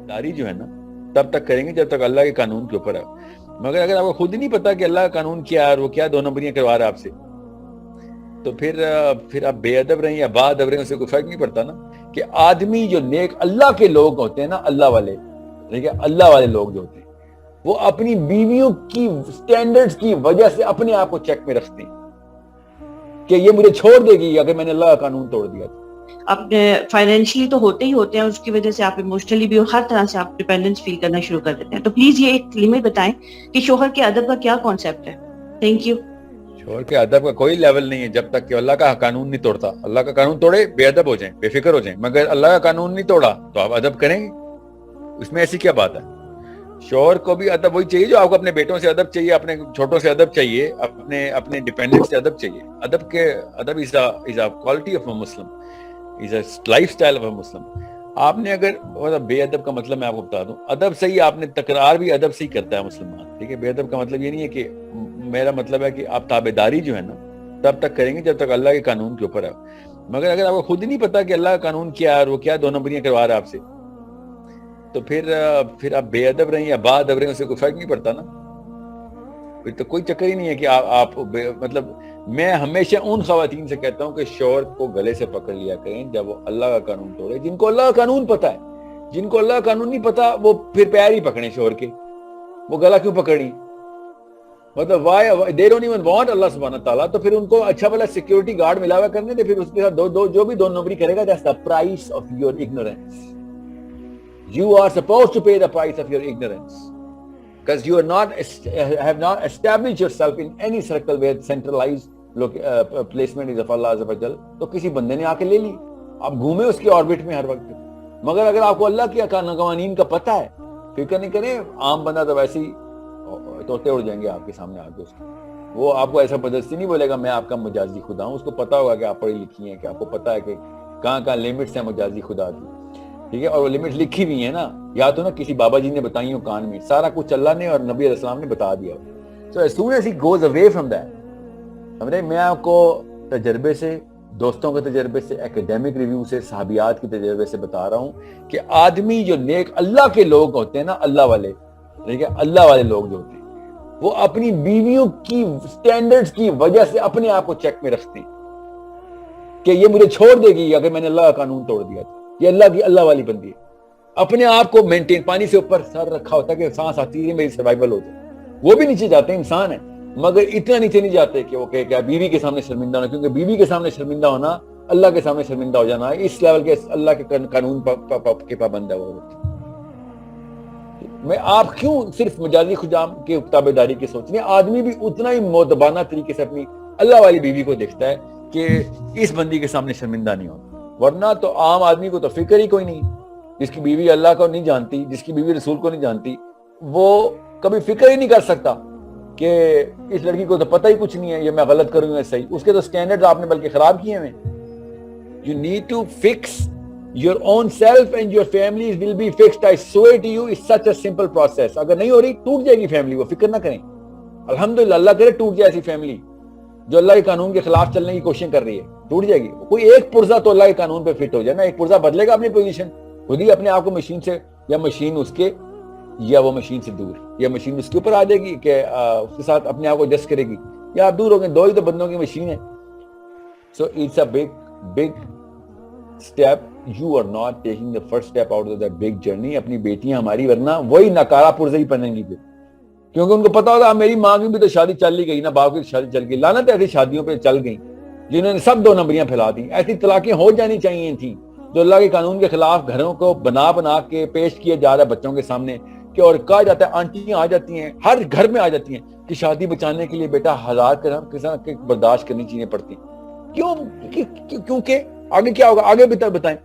داری جو ہے نا تب تک کریں گے جب تک اللہ کے قانون کے اوپر ہے. مگر اگر آپ کو خود ہی نہیں پتا کہ اللہ کا قانون کیا ہے اور وہ کیا 2 نمبریاں کروا رہا ہے آپ سے, تو پھر آپ بے ادب رہیں یا با ادب رہیں, اس سے کوئی فرق نہیں پڑتا نا. کہ آدمی جو نیک اللہ کے لوگ ہوتے ہیں نا, اللہ والے, ٹھیک ہے, اللہ والے لوگ جو ہوتے ہیں وہ اپنی بیویوں کی سٹینڈرڈز کی وجہ سے اپنے آپ کو چیک میں رکھتے ہیں کہ یہ مجھے چھوڑ دے گی اگر میں نے اللہ کا قانون توڑ دیا. اپنے فائنینشلی تو ہوتے ہی ہوتے ہیں, اس کی وجہ سے آپ ایموشنلی بھی ہر طرح سے آپ ڈیپینڈنس فیل کرنا شروع کر دیتے ہیں. تو پلیز یہ ایک لمٹ بتائیں کہ شوہر کے ادب کا کیا کانسیپٹ ہے. Thank you. شوہر کے ادب کا کوئی لیول نہیں ہے جب تک کہ اللہ کا قانون نہیں توڑتا. اللہ کا قانون توڑے بے ادب ہو جائیں, بے فکر ہو جائیں, مگر اللہ کا قانون نہیں توڑا تو آپ ادب کریں گے, اس میں ایسی کیا بات ہے. شوہر کو بھی ادب وہی چاہیے جو آپ کو اپنے بیٹوں سے ادب چاہیے, اپنے چھوٹوں سے ادب چاہیے, اپنے ڈیپینڈنٹ سے ادب چاہیے. ادب is a quality of a Muslim, is a lifestyle of a Muslim. آپ نے اگر بے ادب کا مطلب میں آپ کو بتا دوں, ادب سے ہی آپ نے تکرار بھی ادب سے ہی کرتا ہے مسلمان, ٹھیک ہے. بے ادب کا مطلب یہ نہیں ہے کہ, میرا مطلب ہے کہ آپ تابع داری جو ہے نا تب تک کریں گے جب تک اللہ کے قانون کے اوپر ہے. مگر اگر آپ کو خود ہی نہیں پتا کہ اللہ کا قانون کیا ہے اور وہ کیا 2 نمبریاں کروا رہا ہے آپ سے, تو پھر آپ بے ادب رہیں یا با ادب رہیں, اس سے کوئی فرق نہیں پڑتا نا. پھر تو کوئی چکر ہی نہیں ہے کہ آپ مطلب میں ہمیشہ ان خواتین سے کہتا ہوں کہ شوہر کو گلے سے پکڑ لیا کریں جب وہ اللہ کا قانون توڑے. جن کو اللہ کا قانون پتا ہے, جن کو اللہ کا قانون نہیں پتا وہ پھر پیر ہی پکڑیں شوہر کے, وہ گلا کیوں پکڑی, مطلب why they don't even want اللہ سبحانہ تعالیٰ. تو پھر ان کو اچھا والا سیکیورٹی گارڈ ملا ہوا کرنے دے, پھر اس کے ساتھ جو بھی 2 نمبری کرے گا, that's the price of your ignorance. You are supposed to pay the price of your ignorance because you have not established yourself in any circle where centralized placement is of Allah Azza wa Jal. تو کسی بندے نے آ کے لے لی, آپ گھومے اس کے آربٹ میں ہر وقت. مگر اگر آپ کو اللہ کے قوانین کا پتہ ہے, فکر نہیں کریں, عام بندہ تو ویسے ہی توتے اڑ جائیں گے آپ کے سامنے آ کے. اس وہ آپ کو ایسا بدستی نہیں بولے گا میں آپ کا مجازی خدا ہوں. اس کو پتا ہوگا کہ آپ پڑھی لکھی ہیں, کہ آپ کو پتا ہے کہ کہاں لمٹس ہیں مجازی خدا کی, ٹھیک ہے. اور وہ لمٹ لکھی ہوئی ہیں نا, یا تو نا کسی بابا جی نے بتائی ہو کان میں, سارا کچھ اللہ نے اور نبی علیہ السلام نے بتا دیا. So as soon as he goes away from that, سمجھے, میں آپ کو تجربے سے, دوستوں کے تجربے سے, ایکیڈیمک ریویو سے, صحابیات کے تجربے سے بتا رہا ہوں کہ آدمی جو نیک اللہ کے لوگ ہوتے ہیں نا, اللہ والے, ٹھیک ہے, اللہ والے لوگ جو ہوتے ہیں وہ اپنی بیویوں کی سٹینڈرڈز کی وجہ سے اپنے آپ کو چیک میں رکھتے ہیں کہ یہ مجھے چھوڑ دے گی اگر میں نے اللہ کا قانون توڑ دیا. یہ اللہ والی بندی ہے. اپنے آپ کو مینٹین, پانی سے اوپر سر رکھا ہوتا ہے کہ سانس آتی ہے میری سروائیول ہو جائے. وہ بھی نیچے جاتے ہیں, انسان ہے, مگر اتنا نیچے نہیں جاتے کہ وہ کہ بیوی کے سامنے شرمندہ ہونا, کیونکہ بیوی کے سامنے شرمندہ ہونا اللہ کے سامنے شرمندہ ہو جانا ہے. اس لیول کے اللہ کے قانون کے پابند ہے وہ. میں آپ کیوں صرف مجازی خدا کے تابع داری کی سوچ رہے ہیں. آدمی بھی اتنا ہی مؤدبانہ طریقے سے اپنی اللہ والی بیوی کو دیکھتا ہے کہ اس بندی کے سامنے شرمندہ نہیں ہونا. ورنہ تو عام آدمی کو تو فکر ہی کوئی نہیں. جس کی بیوی اللہ کو نہیں جانتی, جس کی بیوی رسول کو نہیں جانتی, وہ کبھی فکر ہی نہیں کر سکتا کہ اس لڑکی کو تو پتہ ہی کچھ نہیں ہے, یہ میں غلط کروں یا صحیح. اس کے تو سٹینڈرڈ آپ نے بلکہ خراب کیے ہیں. You need to fix your own self and your families will be fixed. I swear to you, it's such a simple process. اگر نہیں ہو رہی ٹوٹ جائے گی فیملی, وہ فکر نہ کریں. الحمدللہ, اللہ کرے ٹوٹ جائے ایسی فیملی جو اللہ کے قانون کے خلاف چلنے کی کوشش کر رہی ہے, ٹوٹ جائے گی. کوئی ایک پرزہ تو اللہ کے قانون پہ فٹ ہو جائے نا, ایک پرزہ بدلے گا اپنی پوزیشن, خود ہی اپنے آپ کو مشین سے, یا مشین اس کے, یا وہ مشین سے دور, یا مشین اس کے اوپر آ جائے گی کہ اس کے ساتھ اپنے آپ کو ایڈجسٹ کرے گی, یا آپ دور ہو گئے. 2 ہی تو بندوں کی مشین ہے. So it's a big step. You are not taking the first step out of that big journey. اپنی بیٹیاں ہماری ورنہ وہی ناکارہ پرزے ہی پہنیں گی پھر, کیونکہ ان کو پتا ہوگا میری ماں کی بھی تو شادی چل ہی گئی نا, باپ کی شادی چل گئی. لعنت ایسی شادیوں پہ چل گئی جنہوں نے سب 2 نمبریاں پھیلا دی. ایسی طلاقیں ہو جانی چاہیے تھیں جو اللہ کے قانون کے خلاف گھروں کو بنا کے پیش کیا جا رہا ہے بچوں کے سامنے, کہ اور کہا جاتا ہے, آنٹیاں آ جاتی ہیں ہر گھر میں آ جاتی ہیں کہ شادی بچانے کے لیے بیٹا 1000 قسم کے برداشت کرنی چیزیں پڑتی. کیوں؟ کیونکہ آگے کیا ہوگا, آگے بھی بتائیں.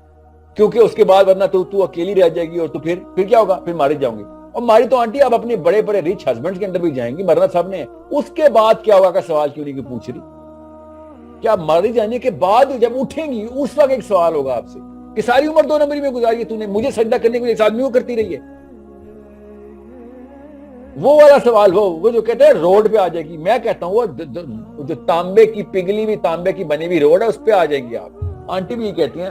کیونکہ اس کے بعد ورنہ تو اکیلی رہ جائے گی, اور تو پھر کیا ہوگا, پھر مارے جاؤں گی. اور ماری تو آنٹی آپ اپنے بڑے ریچ ہسبینڈ کے اندر بھی جائیں گی, مرنا سب نے. اس کے بعد کیا ہوگا کا سوال کیوں نہیں پوچھ رہی؟ کیا ماری جانے کے بعد جب اٹھیں گی اس وقت ایک سوال ہوگا آپ سے کہ ساری عمر 2 نمبری میں گزاری ہے, تو نے مجھے سجدہ کرنے کے لیے اس آدمی کو کرتی رہی ہے. وہ والا سوال وہ جو کہتے ہیں روڈ پہ آ جائے گی. میں کہتا ہوں وہ جو تانبے کی پگھلی ہوئی, تانبے کی بنی ہوئی روڈ ہے, اس پہ آ جائیں گی آپ. آنٹی بھی یہ کہتی ہیں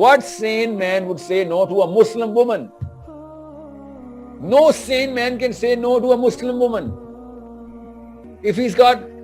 What sane man would say no to a Muslim woman? No sane man can say no to a Muslim woman. If he's got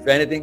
If anything,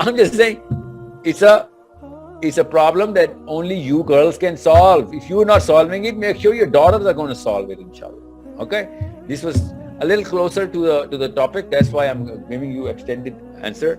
I'm just saying, it's a problem that only you girls can solve. If you're not solving it, make sure your daughters are going to solve it, inshallah. Okay, this was a little closer to the topic, that's why I'm giving you extended answer.